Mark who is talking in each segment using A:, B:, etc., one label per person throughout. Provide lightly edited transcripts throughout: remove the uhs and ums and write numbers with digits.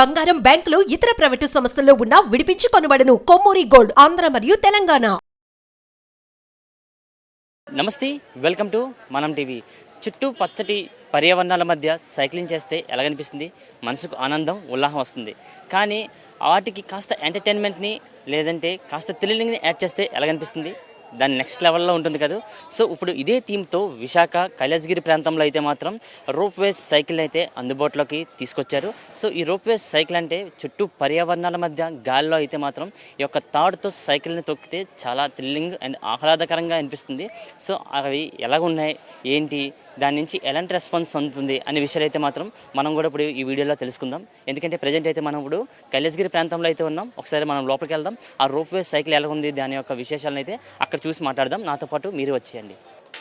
A: బంగారం, బ్యాంకులు, ఇతర ప్రైవేటు సంస్థల్లో ఉన్న విడిపించి కొనబడును. కొమ్మూరి గోల్డ్, ఆంధ్ర మరియు తెలంగాణ.
B: నమస్తే, వెల్కమ్ టు మనం టీవీ. చుట్టూ పచ్చటి పర్యావరణాల మధ్య సైక్లింగ్ చేస్తే ఎలాగనిపిస్తుంది? మనసుకు ఆనందం, ఉల్లాసం వస్తుంది. కానీ వాటికి కాస్త ఎంటర్టైన్మెంట్ని లేదంటే కాస్త థ్రిల్లింగ్ని యాడ్ చేస్తే ఎలాగనిపిస్తుంది? దాని నెక్స్ట్ లెవెల్లో ఉంటుంది కదా. సో ఇప్పుడు ఇదే థీమ్తో విశాఖ కైలాసగిరి ప్రాంతంలో అయితే మాత్రం రోప్వే సైకిల్ అయితే అందుబాటులోకి తీసుకొచ్చారు. సో ఈ రోప్వే సైకిల్ అంటే చుట్టూ పర్యావరణాల మధ్య గాలిలో అయితే మాత్రం ఈ యొక్క తాడుతో సైకిల్ని తొక్కితే చాలా థ్రిల్లింగ్ అండ్ ఆహ్లాదకరంగా అనిపిస్తుంది. సో అవి ఎలాగున్నాయి, ఏంటి, దాని నుంచి ఎలాంటి రెస్పాన్స్ అందుతుంది అనే విషయాలు అయితే మాత్రం మనం కూడా ఇప్పుడు ఈ వీడియోలో తెలుసుకుందాం. ఎందుకంటే ప్రజెంట్ అయితే మనం ఇప్పుడు కైలాసగిరి ప్రాంతంలో అయితే ఉన్నాం. ఒకసారి మనం లోపలికి వెళ్దాం. ఆ రోప్వే సైకిల్ ఎలా ఉంది, దాని యొక్క విశేషాలను అయితే అక్కడ చూసి మాట్లాడదాం. నాతో పాటు మీరు వచ్చేయండి.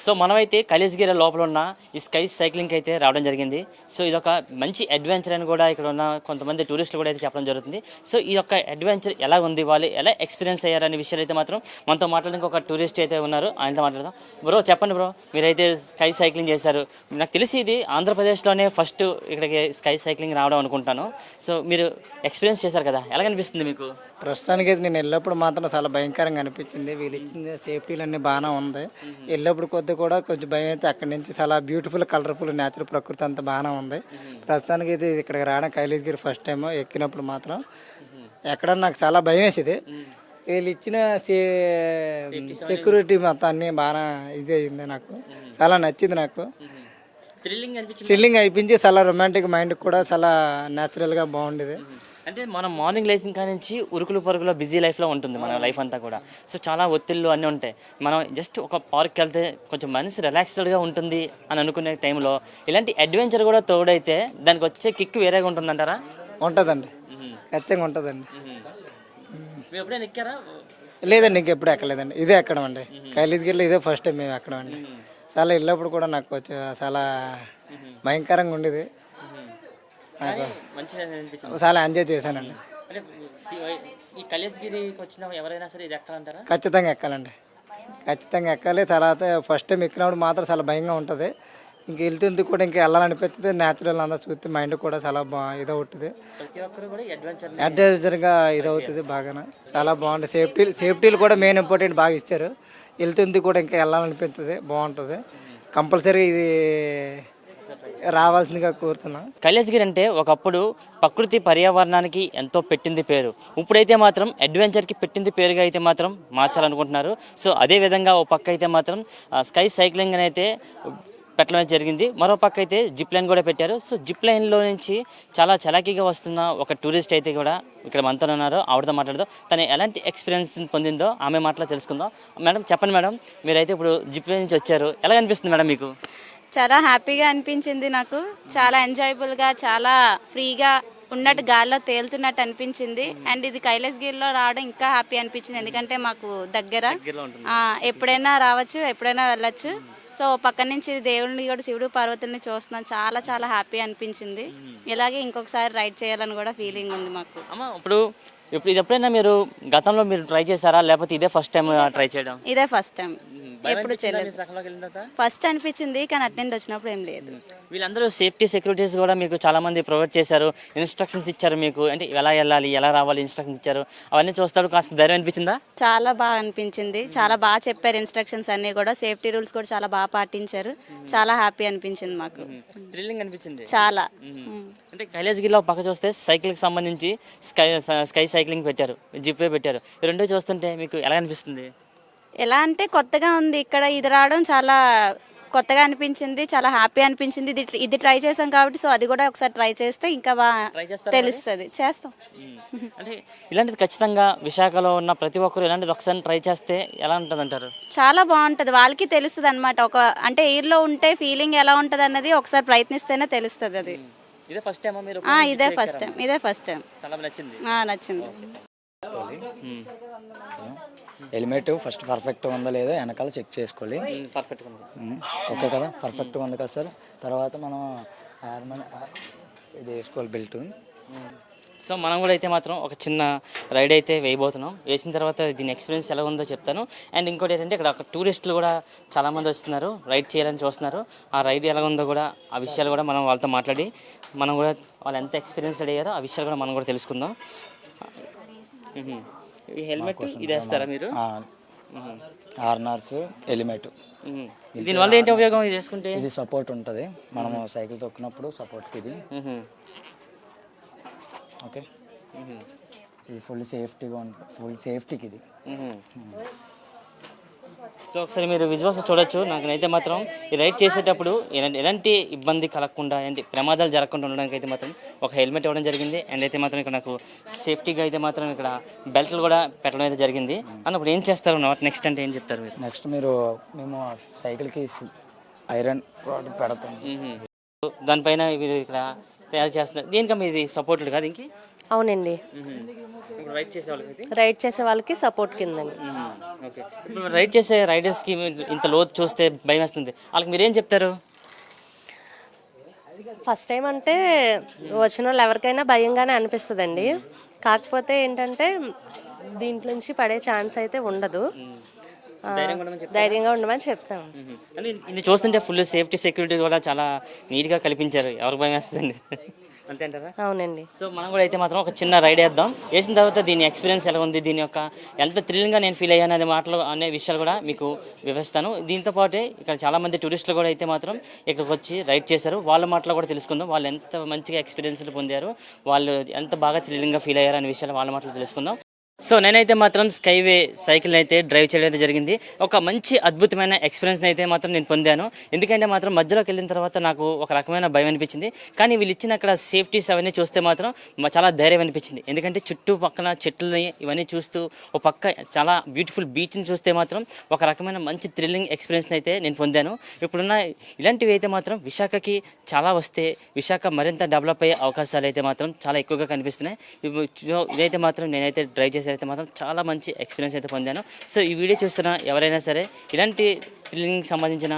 B: సో మనమైతే కైలాసగిరి లోపల ఉన్న ఈ స్కై సైక్లింగ్కి అయితే రావడం జరిగింది. సో ఇదొక మంచి అడ్వెంచర్ అని కూడా ఇక్కడ ఉన్న కొంతమంది టూరిస్టులు కూడా అయితే చెప్పడం జరుగుతుంది. సో ఈ యొక్క అడ్వెంచర్ ఎలా ఉంది, వాళ్ళు ఎలా ఎక్స్పీరియన్స్ అయ్యారనే విషయాలు అయితే మాత్రం మనతో మాట్లాడడానికి ఒక టూరిస్ట్ అయితే ఉన్నారు. ఆయనతో మాట్లాడదాం. బ్రో చెప్పండి బ్రో, మీరైతే స్కై సైక్లింగ్ చేశారు. నాకు తెలిసి ఇది ఆంధ్రప్రదేశ్లోనే ఫస్ట్ ఇక్కడికి స్కై సైక్లింగ్ రావడం అనుకుంటాను. సో మీరు ఎక్స్పీరియన్స్ చేశారు కదా, ఎలాగనిపిస్తుంది మీకు?
C: ప్రస్తుతానికి అయితే నేను వెళ్ళినప్పుడు మాత్రం చాలా భయంకరంగా అనిపించింది. వీళ్ళు ఇచ్చింది సేఫ్టీలు అన్నీ బాగానే ఉంది. వెళ్ళినప్పుడు కొద్ది కూడా కొంచెం భయం అయితే అక్కడి నుంచి చాలా బ్యూటిఫుల్, కలర్ఫుల్, న్యాచురల్ ప్రకృతి అంతా బాగానే ఉంది. ప్రస్తుతానికి అయితే ఇక్కడికి రావడం కైలాసగిరి ఫస్ట్ టైం ఎక్కినప్పుడు మాత్రం ఎక్కడ నాకు చాలా భయం వేసేది. వీళ్ళు ఇచ్చిన సెక్యూరిటీ మొత్తం అన్నీ బాగా ఇది అయింది. నాకు చాలా నచ్చింది. నాకు థ్రిల్లింగ్ అయిపించి చాలా రొమాంటిక్ మైండ్ కూడా చాలా న్యాచురల్గా బాగుండేది.
B: అంటే మనం మార్నింగ్ లేచిన కాడి నుంచి ఉరుకులు పరుగులో బిజీ లైఫ్లో ఉంటుంది మన లైఫ్ అంతా కూడా. సో చాలా ఒత్తిళ్ళు అన్నీ ఉంటాయి. మనం జస్ట్ ఒక పార్క్కి వెళ్తే కొంచెం మనసు రిలాక్స్డ్గా ఉంటుంది అని అనుకునే టైంలో ఇలాంటి అడ్వెంచర్ కూడా తోడైతే దానికి వచ్చే కిక్ వేరేగా ఉంటుందంటారా?
C: ఉంటుందండి, ఖచ్చితంగా ఉంటుందండి.
B: మీరు ఎప్పుడైనా ఎక్కారా?
C: లేదండి, ఇంకెప్పుడు ఎక్కలేదండి. ఇదే ఎక్కడం అండి. కైలాసగిరిలో ఇదే ఫస్ట్ టైం మేము ఎక్కడం అండి. చాలా వెళ్ళినప్పుడు కూడా నాకు చాలా భయంకరంగా ఉండేది. నాకు చాలా ఎంజాయ్ చేశానండి.
B: ఈ కైలాసగిరికి వచ్చిన ఎవరైనా సరే ఇది ఎక్కాలంటారా?
C: ఖచ్చితంగా ఎక్కాలండి, ఖచ్చితంగా ఎక్కాలి. తర్వాత ఫస్ట్ టైం ఎక్కినప్పుడు మాత్రం చాలా భయంగా ఉంటుంది. ఇంక వెళ్తుంది కూడా ఇంకా వెళ్ళాలనిపిస్తుంది. న్యాచురల్ అంతా చూస్తే మైండ్ కూడా చాలా ఇదవుతుంది, అడ్వెంచర్గా ఇదవుతుంది. బాగా చాలా బాగుంటుంది. సేఫ్టీలు కూడా మెయిన్ ఇంపార్టెంట్ బాగా ఇచ్చారు. వెళ్తుంది కూడా ఇంకా వెళ్ళాలనిపిస్తుంది, బాగుంటుంది. కంపల్సరీ ఇది రావాల్సిందిగా కోరుతున్నా.
B: కైలాసగిరి అంటే ఒకప్పుడు ప్రకృతి పర్యావరణానికి ఎంతో పెట్టింది పేరు. ఇప్పుడైతే మాత్రం అడ్వెంచర్కి పెట్టింది పేరుగా అయితే మాత్రం మార్చాలనుకుంటున్నారు. సో అదేవిధంగా ఓ పక్క అయితే మాత్రం స్కై సైక్లింగ్ అని అయితే పెట్టడం జరిగింది. మరో పక్క అయితే జిప్ లైన్ కూడా పెట్టారు. సో జిప్ లైన్లో నుంచి చాలా చలాకీగా వస్తున్న ఒక టూరిస్ట్ అయితే కూడా ఇక్కడ మనతో ఉన్నారు. ఆవిడతో మాట్లాడదాం. తను ఎలాంటి ఎక్స్పీరియన్స్ పొందిందో ఆమె మాటలో తెలుసుకుందాం. మేడం చెప్పండి మేడం, మీరైతే ఇప్పుడు జిప్ లైన్ నుంచి వచ్చారు, ఎలా అనిపిస్తుంది మేడం మీకు?
D: చాలా హ్యాపీగా అనిపించింది. నాకు చాలా ఎంజాయబుల్గా, చాలా ఫ్రీగా ఉన్నట్టు, గాల్లో తేలుతున్నట్టు అనిపించింది. అండ్ ఇది కైలాసగిరిలో రావడం ఇంకా హ్యాపీ అనిపించింది. ఎందుకంటే మాకు దగ్గర, ఎప్పుడైనా రావచ్చు, ఎప్పుడైనా వెళ్ళచ్చు. సో పక్క నుంచి దేవుడిని కూడా, శివుడు పార్వతుల్ని చూస్తున్నాం. చాలా చాలా హ్యాపీ అనిపించింది. ఇలాగే ఇంకొకసారి రైడ్ చేయాలని కూడా ఫీలింగ్ ఉంది మాకు.
B: అమ్మ ఇప్పుడు ఇది ఎప్పుడైనా మీరు గతంలో మీరు ట్రై చేశారా, లేకపోతే ఇదే ఫస్ట్ టైం ట్రై చేయడం?
D: ఇదే ఫస్ట్ టైం, ఎప్పుడు చేయలేదు. ఫస్ట్ అనిపించింది, కానీ అటెండ్ వచ్చినప్పుడు ఏం లేదు.
B: వీళ్ళందరూ సేఫ్టీ సెక్యూరిటీస్ కూడా మీకు చాలా మంది ప్రొవైడ్ చేశారు, ఇన్స్ట్రక్షన్స్ ఇచ్చారు మీకు, అంటే ఎలా వెళ్ళాలి, ఎలా రావాలి ఇన్స్ట్రక్షన్స్ ఇచ్చారు. అవన్నీ చూస్తాడు కాస్త ధైర్యం అనిపించిందా?
D: చాలా బాగా అనిపించింది. చాలా బాగా చెప్పారు ఇన్స్ట్రక్షన్స్ అన్ని కూడా. సేఫ్టీ రూల్స్ కూడా చాలా బాగా పాటించారు. చాలా హ్యాపీ అనిపించింది మాకు.
B: థ్రిల్లింగ్ అనిపించింది చాలా. అంటే కైలాసగిరిలో పక్క చూస్తే సైకిల్కి సంబంధించి స్కై సైక్లింగ్ పెట్టారు, జిప్ వే పెట్టారు. ఈ రెండో చూస్తుంటే మీకు ఎలా అనిపిస్తుంది?
D: ఎలా అంటే కొత్తగా ఉంది. ఇక్కడ ఇది రావడం చాలా కొత్తగా అనిపించింది, చాలా హ్యాపీ అనిపించింది. ఇది ట్రై చేసాం కాబట్టి, సో అది కూడా ఒకసారి ట్రై చేస్తే ఇంకా బాగా తెలుస్తుంది. చేస్తాం.
B: అంటే ఇలాంటిది ఖచ్చితంగా విశాఖలో ఉన్న ప్రతి ఒక్కరు ఇలాంటిది ఒకసారి ట్రై చేస్తే ఎలా ఉంటుంది అంటారు?
D: చాలా బాగుంటుంది. వాళ్ళకి తెలుస్తుంది అనమాట. ఒక అంటే ఎయిర్లో ఉంటే ఫీలింగ్ ఎలా ఉంటుంది అన్నది ఒకసారి ప్రయత్నిస్తేనే తెలుస్తుంది. అది
B: ఇదే ఫస్ట్ టైం మీరు?
D: ఇదే ఫస్ట్ టైం, ఇదే ఫస్ట్ టైం.
B: చాలా నచ్చింది.
D: నచ్చింది.
E: హెల్మెట్ ఫస్ట్ పర్ఫెక్ట్గా ఉందా లేదా వెనకాల చెక్ చేసుకోవాలి. ఓకే కదా, పర్ఫెక్ట్గా ఉంది కదా సార్. తర్వాత మనం ఇది వేసుకోవాలి, బెల్ట్.
B: సో మనం కూడా అయితే మాత్రం ఒక చిన్న రైడ్ అయితే వేయబోతున్నాం. వేసిన తర్వాత దీని ఎక్స్పీరియన్స్ ఎలా ఉందో చెప్తాను. అండ్ ఇంకోటి ఏంటంటే ఇక్కడ ఒక టూరిస్టులు కూడా చాలామంది వస్తున్నారు, రైడ్ చేయాలని చూస్తున్నారు. ఆ రైడ్ ఎలా ఉందో కూడా ఆ విషయాలు కూడా మనం వాళ్ళతో మాట్లాడి మనం కూడా వాళ్ళు ఎంత ఎక్స్పీరియన్స్ అయ్యారో ఆ విషయాలు కూడా మనం కూడా తెలుసుకుందాం. ఈ హెల్మెట్ ఇది వేస్తారా మీరు?
E: ఆర్నర్స్ హెల్మెట్.
B: దీనివల్ల ఏంటి ఉపయోగం ఇది వేసుకుంటే?
E: ఇది సపోర్ట్ ఉంటుంది, మనము సైకిల్ తొక్కినప్పుడు సపోర్ట్కి ఇది. ఓకే, ఇది ఫుల్ సేఫ్టీగా ఉంటుంది, ఫుల్ సేఫ్టీకి ఇది.
B: సో ఒకసారి మీరు విజువల్స్ చూడొచ్చు. నాకైతే మాత్రం ఈ రైడ్ చేసేటప్పుడు ఎలాంటి ఇబ్బంది కలగకుండా, ఏంటి ప్రమాదాలు జరగకుండా ఉండడానికి అయితే మాత్రం ఒక హెల్మెట్ ఇవ్వడం జరిగింది. అండ్ అయితే మాత్రం ఇక్కడ నాకు సేఫ్టీగా అయితే మాత్రం ఇక్కడ బెల్ట్లు కూడా పెట్టడం అయితే జరిగింది. అన్నప్పుడు ఏం చేస్తారు నెక్స్ట్ అంటే ఏం చెప్తారు మీరు?
E: నెక్స్ట్ మేము సైకిల్కి ఐరన్ రాడ్ పెడతాం.
B: దానిపైన మీరు ఇక్కడ తయారు చేస్తున్నారు. దీనికమ్మా ఇది సపోర్టెడ్ కాదు ఇంకే?
F: అవునండి,
B: రైడ్ చేసే వాళ్ళకి
F: రైడ్ చేసే వాళ్ళకి సపోర్ట్ కిందండి.
B: ఓకే, ఇప్పుడు రైడ్ చేసే రైడర్స్కి ఇంత లోతు చూస్తే భయం వేస్తుంది, వాళ్ళకి మీరేం చెప్తారు?
F: ఫస్ట్ టైం అంటే వచ్చిన వాళ్ళు ఎవరికైనా భయంగానే అనిపిస్తుందండి. కాకపోతే ఏంటంటే దీంట్లో నుంచి పడే ఛాన్స్ అయితే ఉండదు, ధైర్యంగా ఉండమని చెప్తాం.
B: ఇది చూస్తుంటే ఫుల్ సేఫ్టీ సెక్యూరిటీ కూడా చాలా నీట్గా కల్పించారు, ఎవరికి భయం వేస్తుందండి అంతే అంటారా?
F: అవునండి.
B: సో మనం కూడా అయితే మాత్రం ఒక చిన్న రైడ్ వేద్దాం. వేసిన తర్వాత దీని ఎక్స్పీరియన్స్ ఎలా ఉంది, దీని యొక్క ఎంత థ్రిల్లింగ్గా నేను ఫీల్ అయ్యాను అనే విషయాలు కూడా మీకు వివరిస్తాను. దీంతో పాటే ఇక్కడ చాలా మంది టూరిస్టులు కూడా అయితే మాత్రం ఇక్కడికి వచ్చి రైడ్ చేశారు. వాళ్ళ మాటలు కూడా తెలుసుకుందాం, వాళ్ళు ఎంత మంచిగా ఎక్స్పీరియన్స్లు పొందారు, వాళ్ళు ఎంత బాగా థ్రిల్లింగ్గా ఫీల్ అయ్యారు అనే విషయాలు వాళ్ళ మాటలు తెలుసుకుందాం. సో నేనైతే మాత్రం స్కైవే సైకిల్ అయితే డ్రైవ్ చేయడం అయితే జరిగింది. ఒక మంచి అద్భుతమైన ఎక్స్పీరియన్స్ అయితే మాత్రం నేను పొందాను. ఎందుకంటే మాత్రం మధ్యలోకి వెళ్ళిన తర్వాత నాకు ఒక రకమైన భయం అనిపించింది. కానీ వీళ్ళు ఇచ్చిన అక్కడ సేఫ్టీస్ అవన్నీ చూస్తే మాత్రం చాలా ధైర్యం అనిపించింది. ఎందుకంటే చుట్టుపక్కల చెట్లని ఇవన్నీ చూస్తూ ఒక పక్క చాలా బ్యూటిఫుల్ బీచ్ని చూస్తే మాత్రం ఒక రకమైన మంచి థ్రిల్లింగ్ ఎక్స్పీరియన్స్ అయితే నేను పొందాను. ఇప్పుడున్న ఇలాంటివి అయితే మాత్రం విశాఖకి చాలా వస్తే విశాఖ మరింత డెవలప్ అయ్యే అవకాశాలు అయితే మాత్రం చాలా ఎక్కువగా కనిపిస్తున్నాయి. ఇదైతే మాత్రం నేనైతే డ్రైవ్ చేసి అయితే మాత్రం చాలా మంచి ఎక్స్పీరియన్స్ అయితే పొందాను. సో ఈ వీడియో చూస్తున్న ఎవరైనా సరే ఇలాంటి థ్రిల్లింగ్కి సంబంధించిన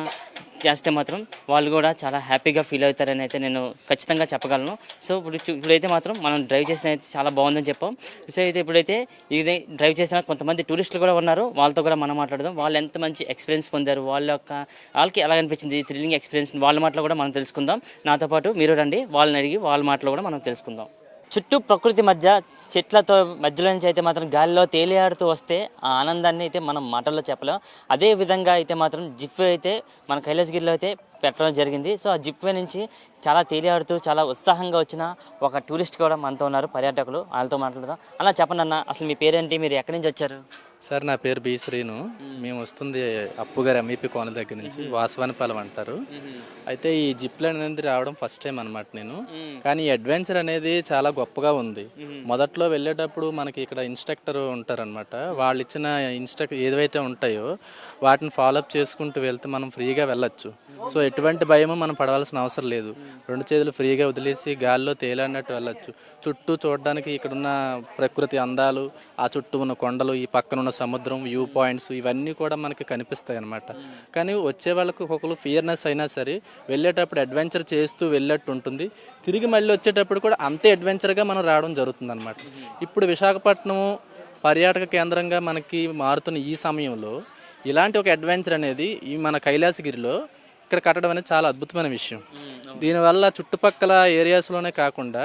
B: చేస్తే మాత్రం వాళ్ళు కూడా చాలా హ్యాపీగా ఫీల్ అవుతారని అయితే నేను ఖచ్చితంగా చెప్పగలను. సో ఇప్పుడైతే మాత్రం మనం డ్రైవ్ చేసిన అయితే చాలా బాగుందని చెప్పాం. సో అయితే ఇప్పుడైతే ఇది డ్రైవ్ చేసిన కొంతమంది టూరిస్టులు కూడా ఉన్నారు, వాళ్ళతో కూడా మనం మాట్లాడదాం. వాళ్ళు ఎంత మంచి ఎక్స్పీరియన్స్ పొందారు, వాళ్ళకి ఎలా అనిపించింది ఈ థ్రిల్లింగ్ ఎక్స్పీరియన్స్, వాళ్ళ మాటలు కూడా మనం తెలుసుకుందాం. నాతో పాటు మీరు రండి, వాళ్ళని అడిగి వాళ్ళ మాటలు కూడా మనం తెలుసుకుందాం. చుట్టూ ప్రకృతి మధ్య చెట్లతో మధ్యలో నుంచి అయితే మాత్రం గాలిలో తేలియాడుతూ వస్తే ఆ ఆనందాన్ని అయితే మనం మాటల్లో చెప్పలేం. అదే విధంగా అయితే మాత్రం జిప్వే అయితే మన కైలాసగిరిలో అయితే పెట్టడం జరిగింది. సో ఆ జిప్వే నుంచి చాలా తేలియాడుతూ చాలా ఉత్సాహంగా వచ్చిన ఒక టూరిస్ట్ కూడా మనతో ఉన్నారు, పర్యాటకులు. వాళ్ళతో మాట్లాడదాం. అలా చెప్పండి అన్న, అసలు మీ పేరేంటి, మీరు ఎక్కడి నుంచి వచ్చారు?
G: సార్ నా పేరు బి శ్రీను. మేము వస్తుంది అప్పుగారు ఎంఈపీ కోనల దగ్గర నుంచి, వాసవానిపాలెం అంటారు. అయితే ఈ జిప్ లైన్ అనేది రావడం ఫస్ట్ టైం అనమాట నేను. కానీ ఈ అడ్వెంచర్ అనేది చాలా గొప్పగా ఉంది. మొదట్లో వెళ్ళేటప్పుడు మనకి ఇక్కడ ఇన్స్ట్రక్టర్ ఉంటారనమాట, వాళ్ళు ఇచ్చిన ఏదైతే ఉంటాయో వాటిని ఫాలోఅప్ చేసుకుంటూ వెళ్తే మనం ఫ్రీగా వెళ్ళొచ్చు. సో ఎటువంటి భయము మనం పడవలసిన అవసరం లేదు. రెండు చేతులు ఫ్రీగా వదిలేసి గాల్లో తేలాడినట్టు వెళ్ళొచ్చు. చుట్టూ చూడడానికి ఇక్కడున్న ప్రకృతి అందాలు, ఆ చుట్టూ ఉన్న కొండలు, ఈ పక్కన ఉన్న సముద్రం, వ్యూ పాయింట్స్ ఇవన్నీ కూడా మనకి కనిపిస్తాయి అన్నమాట. కానీ వచ్చే వాళ్ళకు ఒకరు ఫియర్నెస్ అయినా సరే వెళ్ళేటప్పుడు అడ్వెంచర్ చేస్తూ వెళ్ళేట్టు ఉంటుంది. తిరిగి మళ్ళీ వచ్చేటప్పుడు కూడా అంతే అడ్వెంచర్గా మనం రావడం జరుగుతుంది అనమాట. ఇప్పుడు విశాఖపట్నం పర్యాటక కేంద్రంగా మనకి మారుతున్న ఈ సమయంలో ఇలాంటి ఒక అడ్వెంచర్ అనేది ఈ మన కైలాసగిరిలో ఇక్కడ కట్టడం అనేది చాలా అద్భుతమైన విషయం. దీనివల్ల చుట్టుపక్కల ఏరియాస్లోనే కాకుండా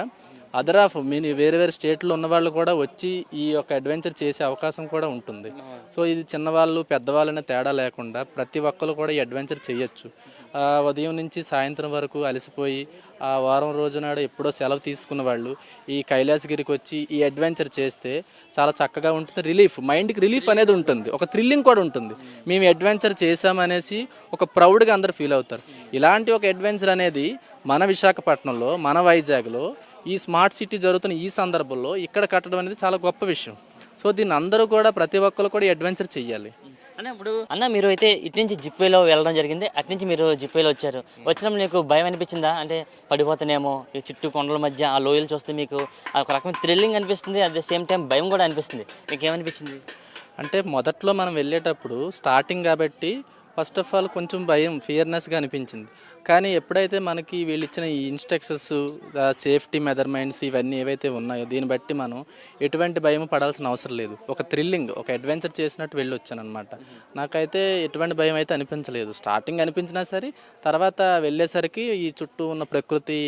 G: అదర్ ఆఫ్ వేరే వేరే స్టేట్లో ఉన్న వాళ్ళు కూడా వచ్చి ఈ యొక్క అడ్వెంచర్ చేసే అవకాశం కూడా ఉంటుంది. సో ఇది చిన్నవాళ్ళు పెద్దవాళ్ళనే తేడా లేకుండా ప్రతి ఒక్కరు కూడా ఈ అడ్వెంచర్ చేయొచ్చు. ఉదయం నుంచి సాయంత్రం వరకు అలసిపోయి ఆ వారం రోజు నాడు ఎప్పుడో సెలవు తీసుకున్న వాళ్ళు ఈ కైలాసగిరికి వచ్చి ఈ అడ్వెంచర్ చేస్తే చాలా చక్కగా ఉంటుంది. రిలీఫ్, మైండ్కి రిలీఫ్ అనేది ఉంటుంది, ఒక థ్రిల్లింగ్ కూడా ఉంటుంది. మేము అడ్వెంచర్ చేసామనేసి ఒక ప్రౌడ్గా అందరు ఫీల్ అవుతారు. ఇలాంటి ఒక అడ్వెంచర్ అనేది మన విశాఖపట్నంలో, మన వైజాగ్లో ఈ స్మార్ట్ సిటీ జరుగుతున్న ఈ సందర్భంలో ఇక్కడ కట్టడం అనేది చాలా గొప్ప విషయం. సో దీన్ని అందరూ కూడా ప్రతి ఒక్కరు కూడా అడ్వెంచర్ చెయ్యాలి.
B: అన్న ఇప్పుడు మీరు అయితే ఇటు నుంచి జిప్వేలో వెళ్ళడం జరిగింది, అటు నుంచి మీరు జిప్వేలో వచ్చారు. వచ్చినప్పుడు మీకు భయం అనిపించిందా? అంటే పడిపోతానేమో, ఈ చుట్టూ కొండల మధ్య ఆ లోయలు చూస్తే మీకు ఒక రకమైన థ్రిల్లింగ్ అనిపిస్తుంది, అట్ ద సేమ్ టైం భయం కూడా అనిపిస్తుంది. మీకు ఏమనిపించింది?
G: అంటే మొదట్లో మనం వెళ్ళేటప్పుడు స్టార్టింగ్ కాబట్టి ఫస్ట్ ఆఫ్ ఆల్ కొంచెం భయం, ఫియర్నెస్గా అనిపించింది. కానీ ఎప్పుడైతే మనకి వీళ్ళు ఇచ్చిన ఈ ఇన్స్ట్రక్షన్స్, సేఫ్టీ మెజర్మెంట్స్ ఇవన్నీ ఏవైతే ఉన్నాయో దీన్ని బట్టి మనం ఎటువంటి భయం పడాల్సిన అవసరం లేదు. ఒక థ్రిల్లింగ్, ఒక అడ్వెంచర్ చేసినట్టు వెళ్ళి వచ్చాను అనమాట. నాకైతే ఎటువంటి భయం అయితే అనిపించలేదు. స్టార్టింగ్ అనిపించినా సరే తర్వాత వెళ్ళేసరికి ఈ చుట్టూ ఉన్న ప్రకృతి,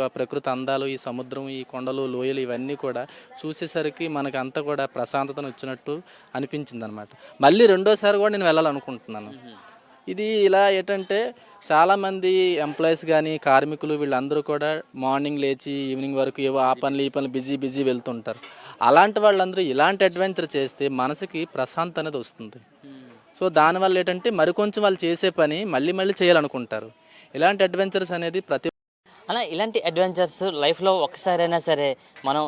G: ఆ ప్రకృతి అందాలు, ఈ సముద్రం, ఈ కొండలు, లోయలు ఇవన్నీ కూడా చూసేసరికి మనకి అంతా కూడా ప్రశాంతతను వచ్చినట్టు అనిపించింది అనమాట. మళ్ళీ రెండోసారి కూడా నేను వెళ్ళాలనుకుంటున్నాను. ఇది ఇలా ఏంటంటే చాలామంది ఎంప్లాయీస్ కానీ కార్మికులు వీళ్ళందరూ కూడా మార్నింగ్ లేచి ఈవినింగ్ వరకు ఏవో ఆ పనులు ఈ పనులు బిజీ వెళ్తుంటారు. అలాంటి వాళ్ళందరూ ఇలాంటి అడ్వెంచర్ చేస్తే మనసుకి ప్రశాంతత అనేది వస్తుంది. సో దానివల్ల ఏంటంటే మరికొంచెం వాళ్ళు చేసే పని మళ్ళీ చేయాలనుకుంటారు. ఇలాంటి అడ్వెంచర్స్ అనేది ప్రతి
B: అలా ఇలాంటి అడ్వెంచర్స్ లైఫ్లో ఒక్కసారైనా సరే మనం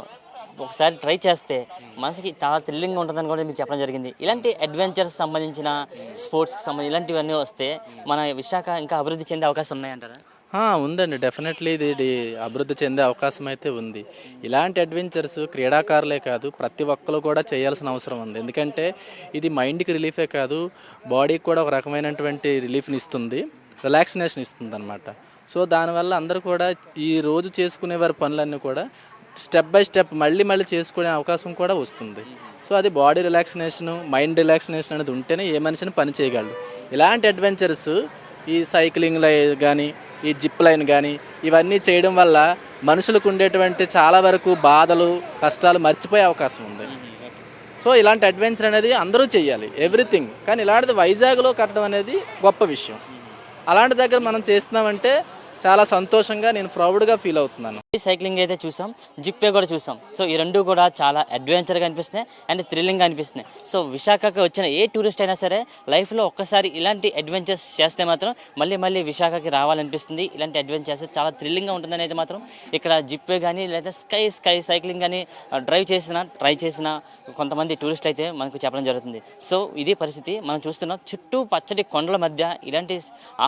B: ఒకసారి ట్రై చేస్తే మనసుకి చాలా థ్రిల్లింగ్ ఉంటుందని కూడా మీకు చెప్పడం జరిగింది. ఇలాంటి అడ్వెంచర్స్ సంబంధించిన స్పోర్ట్స్కి సంబంధించి ఇలాంటివన్నీ వస్తే మన విశాఖ ఇంకా అభివృద్ధి చెందే అవకాశం ఉన్నాయంటారా?
G: ఉందండి, డెఫినెట్లీ ఇది అభివృద్ధి చెందే అవకాశం అయితే ఉంది. ఇలాంటి అడ్వెంచర్స్ క్రీడాకారులే కాదు ప్రతి ఒక్కరు కూడా చేయాల్సిన అవసరం ఉంది. ఎందుకంటే ఇది మైండ్కి రిలీఫే కాదు, బాడీకి కూడా ఒక రకమైనటువంటి రిలీఫ్ని ఇస్తుంది, రిలాక్సినేషన్ ఇస్తుంది అనమాట. సో దానివల్ల అందరూ కూడా ఈ రోజు చేసుకునే వారి పనులన్నీ కూడా స్టెప్ బై స్టెప్ మళ్ళీ చేసుకునే అవకాశం కూడా వస్తుంది. సో అది బాడీ రిలాక్సినేషన్, మైండ్ రిలాక్సినేషన్ అనేది ఉంటేనే ఏ మనిషిని పని చేయగలడు. ఇలాంటి అడ్వెంచర్స్ ఈ సైక్లింగ్ కానీ, ఈ జిప్ లైన్ కానీ ఇవన్నీ చేయడం వల్ల మనుషులకు ఉండేటువంటి చాలా వరకు బాధలు, కష్టాలు మర్చిపోయే అవకాశం ఉంది. సో ఇలాంటి అడ్వెంచర్ అనేది అందరూ చేయాలి, ఎవ్రీథింగ్. కానీ ఇలాంటిది వైజాగ్లో కట్టడం అనేది గొప్ప విషయం. అలాంటి దగ్గర మనం చేస్తున్నామంటే చాలా సంతోషంగా, నేను ప్రౌడ్గా ఫీల్ అవుతున్నాను.
B: సైక్లింగ్ అయితే చూసాం, జిప్పే కూడా చూసాం. సో ఈ రెండు కూడా చాలా అడ్వెంచర్గా అనిపిస్తున్నాయి అండ్ థ్రిల్లింగ్గా అనిపిస్తున్నాయి. సో విశాఖకి వచ్చిన ఏ టూరిస్ట్ అయినా సరే లైఫ్లో ఒక్కసారి ఇలాంటి అడ్వెంచర్స్ చేస్తే మాత్రం మళ్ళీ విశాఖకి రావాలనిపిస్తుంది. ఇలాంటి అడ్వెంచర్ చేస్తే చాలా థ్రిల్లింగ్గా ఉంటుందని అయితే మాత్రం ఇక్కడ జిప్పే కానీ లేదా స్కై సైక్లింగ్ కానీ ట్రై చేసిన కొంతమంది టూరిస్ట్ అయితే మనకు చెప్పడం జరుగుతుంది. సో ఇది పరిస్థితి మనం చూస్తున్నాం. చుట్టూ పచ్చటి కొండల మధ్య ఇలాంటి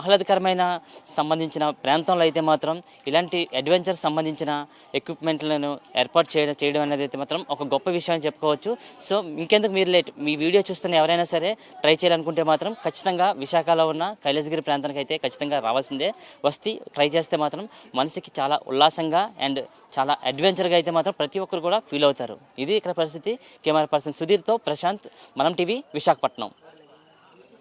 B: ఆహ్లాదకరమైన సంబంధించిన ప్రాంతంలో అయితే మాత్రం ఇలాంటి అడ్వెంచర్ సంబంధించిన ఎక్విప్మెంట్లను ఏర్పాటు చేయడం అనేది అయితే మాత్రం ఒక గొప్ప విషయం అని చెప్పుకోవచ్చు. సో ఇంకెందుకు మీరు లేట్, మీ వీడియో చూస్తున్న ఎవరైనా సరే ట్రై చేయాలనుకుంటే మాత్రం ఖచ్చితంగా విశాఖలో ఉన్న కైలాసగిరి ప్రాంతానికి అయితే ఖచ్చితంగా రావాల్సిందే. వస్తే ట్రై చేస్తే మాత్రం మనసుకి చాలా ఉల్లాసంగా అండ్ చాలా అడ్వెంచర్గా అయితే మాత్రం ప్రతి ఒక్కరు కూడా ఫీల్ అవుతారు. ఇది ఇక్కడ పరిస్థితి. కెమెరా పర్సన్ సుధీర్తో ప్రశాంత్, మనం టీవీ, విశాఖపట్నం.